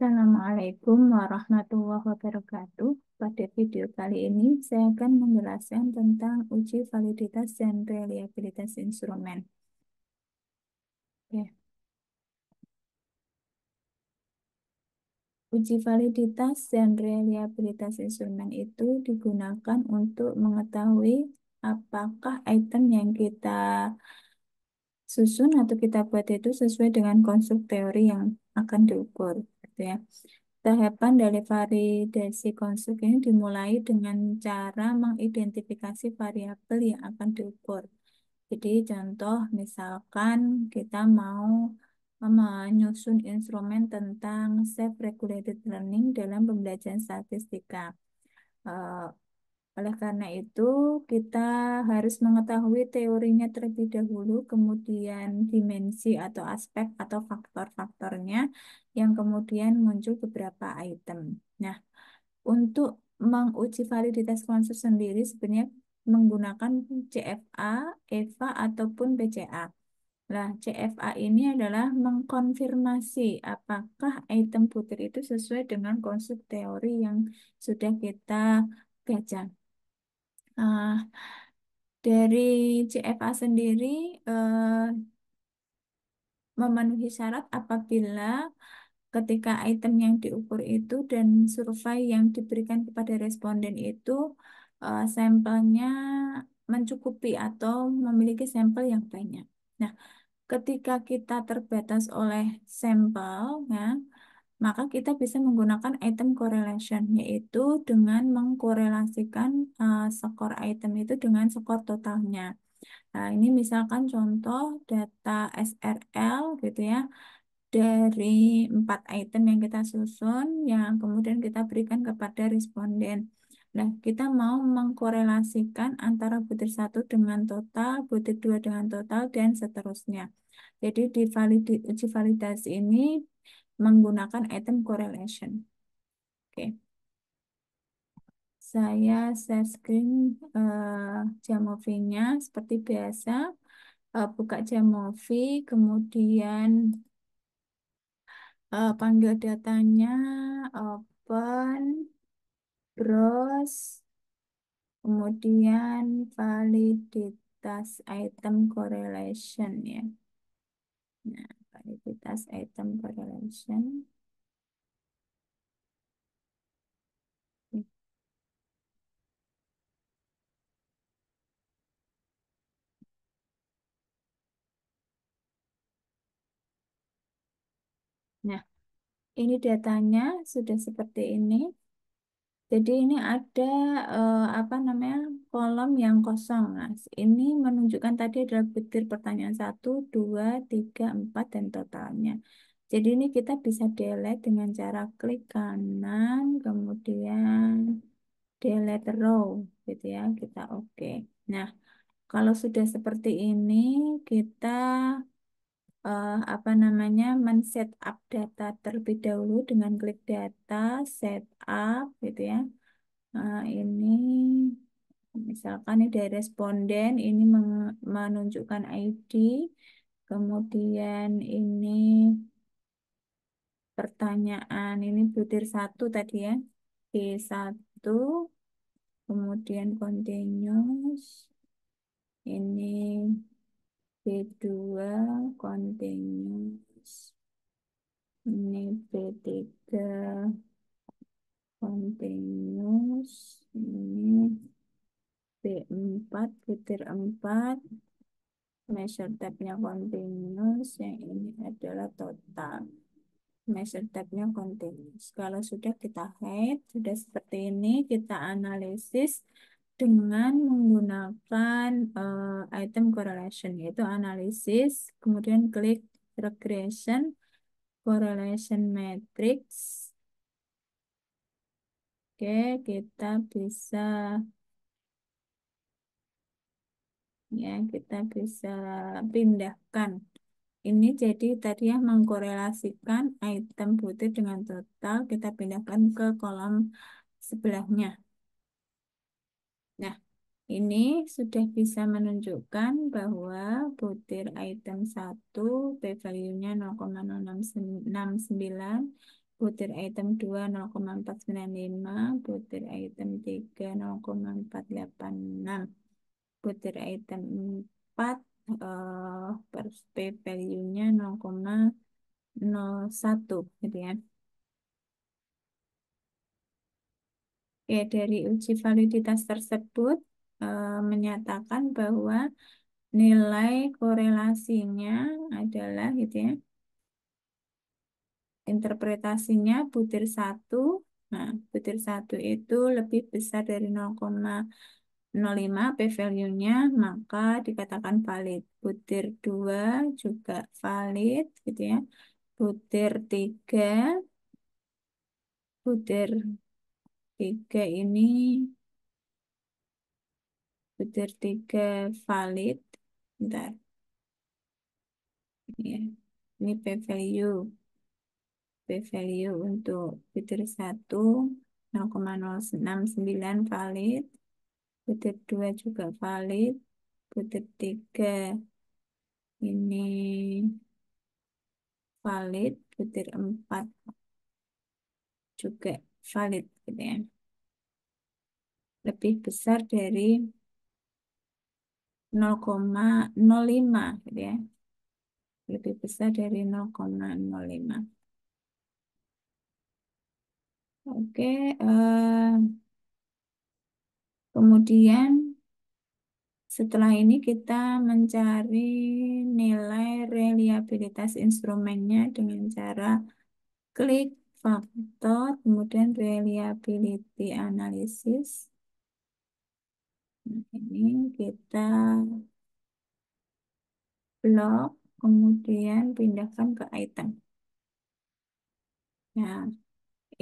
Assalamualaikum warahmatullahi wabarakatuh. Pada video kali ini, saya akan menjelaskan tentang uji validitas dan reliabilitas instrumen. Oke. Uji validitas dan reliabilitas instrumen itu digunakan untuk mengetahui apakah item yang kita susun atau kita buat itu sesuai dengan konstruk teori yang akan diukur, gitu ya. Tahapan dari validasi konstruk ini dimulai dengan cara mengidentifikasi variabel yang akan diukur. Jadi contoh misalkan kita mau menyusun instrumen tentang self-regulated learning dalam pembelajaran statistika. Eh, Oleh karena itu, kita harus mengetahui teorinya terlebih dahulu, kemudian dimensi atau aspek atau faktor-faktornya, yang kemudian muncul beberapa item. Nah, untuk menguji validitas konstruk sendiri sebenarnya menggunakan CFA, EVA, ataupun PCA. Nah, CFA ini adalah mengkonfirmasi apakah item butir itu sesuai dengan konstruk teori yang sudah kita baca. Nah, dari CFA sendiri eh, memenuhi syarat apabila ketika item yang diukur itu dan survei yang diberikan kepada responden itu sampelnya mencukupi atau memiliki sampel yang banyak. Nah, ketika kita terbatas oleh sampel, ya, maka kita bisa menggunakan item correlation, yaitu dengan mengkorelasikan skor item itu dengan skor totalnya. Nah, ini misalkan contoh data SRL gitu ya, dari 4 item yang kita susun, yang kemudian kita berikan kepada responden. Nah, kita mau mengkorelasikan antara butir satu dengan total, butir dua dengan total, dan seterusnya. Jadi di uji validasi ini menggunakan item correlation. Oke, saya share screen Jamovi-nya seperti biasa. Buka Jamovi, kemudian panggil datanya, open, browse, kemudian validitas item correlation ya. Nah, validitas item correlation. Nah, ini datanya sudah seperti ini. Jadi ini ada apa namanya kolom yang kosong. Nah, ini menunjukkan tadi adalah butir pertanyaan 1, 2, 3, 4 dan totalnya. Jadi ini kita bisa delete dengan cara klik kanan, kemudian delete row, gitu ya. Kita oke. Nah, kalau sudah seperti ini, kita apa namanya men-setup data terlebih dahulu dengan klik data, setup, gitu ya. Nah, ini misalkan ini dari responden, ini menunjukkan ID, kemudian ini pertanyaan, ini butir satu tadi ya, B1, kemudian continuous, ini B2, continuous, ini B3, continuous, ini B4, butir 4, measure tab-nya continuous, yang ini adalah total. Measure tab-nya continuous. Kalau sudah kita hide, sudah seperti ini, kita analisis dengan menggunakan item correlation, yaitu analisis, kemudian klik regression, correlation matrix. Oke, kita bisa kita bisa pindahkan. Ini jadi tadi ya mengkorelasikan item butir dengan total, kita pindahkan ke kolom sebelahnya. Nah, ini sudah bisa menunjukkan bahwa butir item 1 p-value-nya 0,069, butir item 2 0,495, butir item 3 0,486, butir item 4 per P value-nya 0,01 gitu ya. Ya, dari uji validitas tersebut menyatakan bahwa nilai korelasinya adalah gitu ya. Interpretasinya butir satu. Nah, butir satu itu lebih besar dari 0,05 p-value-nya, maka dikatakan valid. Butir 2 juga valid gitu ya. Butir 3, butir 3 ini, butir 3 valid. Bentar, ya. Ini p-value. P-value untuk butir 1 0,069 valid. Butir 2 juga valid. Butir 3 ini valid. Butir 4 juga valid gitu ya. Lebih besar dari 0,05 gitu ya. Lebih besar dari 0,05. Oke, kemudian setelah ini kita mencari nilai reliabilitas instrumennya dengan cara klik faktor, kemudian reliability analysis. Nah, ini kita blok, kemudian pindahkan ke item. Nah,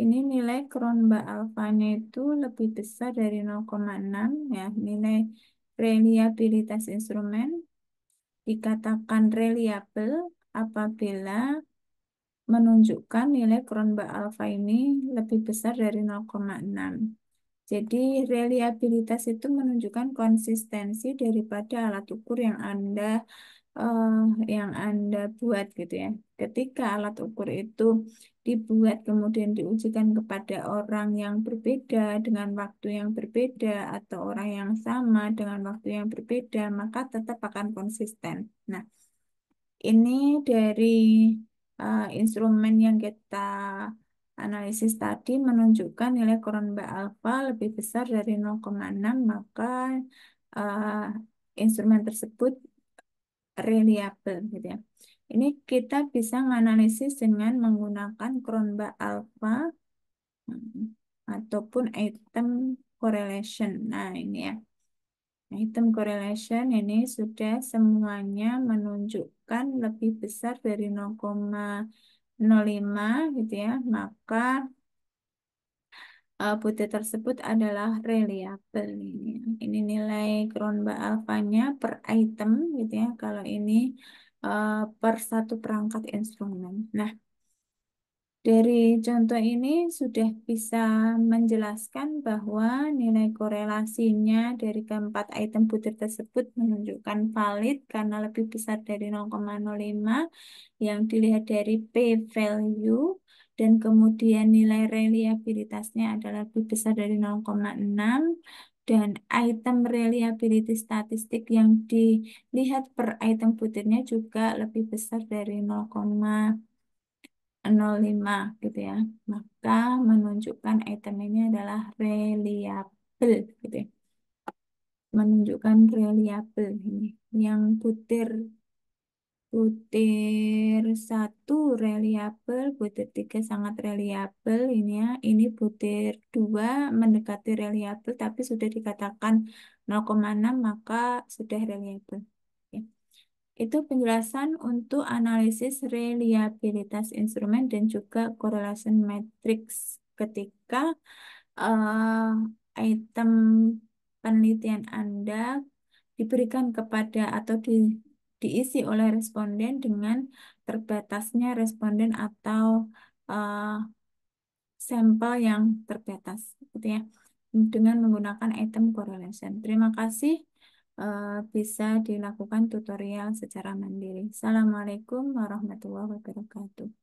ini nilai Cronbach alfanya itu lebih besar dari 0,6 ya. Nilai reliabilitas instrumen dikatakan reliable apabila menunjukkan nilai Cronbach alfa ini lebih besar dari 0,6. Jadi reliabilitas itu menunjukkan konsistensi daripada alat ukur eh, yang Anda buat gitu ya. Ketika alat ukur itu dibuat kemudian diujikan kepada orang yang berbeda dengan waktu yang berbeda atau orang yang sama dengan waktu yang berbeda, maka tetap akan konsisten. Nah, ini dari instrumen yang kita analisis tadi menunjukkan nilai Cronbach alfa lebih besar dari 0,6, maka eh, instrumen tersebut reliable gitu ya. Ini kita bisa menganalisis dengan menggunakan Cronbach alpha ataupun item correlation. Nah, ini ya. Nah, item correlation ini sudah semuanya menunjukkan lebih besar dari 0,05 gitu ya. Maka butir tersebut adalah reliable ini. Ini nilai Cronbach alfanya per item gitu ya. Kalau ini per satu perangkat instrumen. Nah, dari contoh ini sudah bisa menjelaskan bahwa nilai korelasinya dari keempat item butir tersebut menunjukkan valid karena lebih besar dari 0,05 yang dilihat dari p-value dan kemudian nilai reliabilitasnya adalah lebih besar dari 0,6 dan item reliability statistik yang dilihat per item butirnya juga lebih besar dari 0,05 gitu ya. Maka menunjukkan item ini adalah reliable gitu ya. Menunjukkan reliable ini. Yang butir butir satu reliable, butir tiga sangat reliable ini ya. Ini butir dua mendekati reliable tapi sudah dikatakan 0,6 maka sudah reliable. Oke. Itu penjelasan untuk analisis reliabilitas instrumen dan juga correlation matrix ketika item penelitian Anda diberikan kepada atau diisi oleh responden dengan terbatasnya responden atau eh, sampel yang terbatas, gitu ya, dengan menggunakan item correlation. Terima kasih. Bisa dilakukan tutorial secara mandiri. Assalamualaikum warahmatullahi wabarakatuh.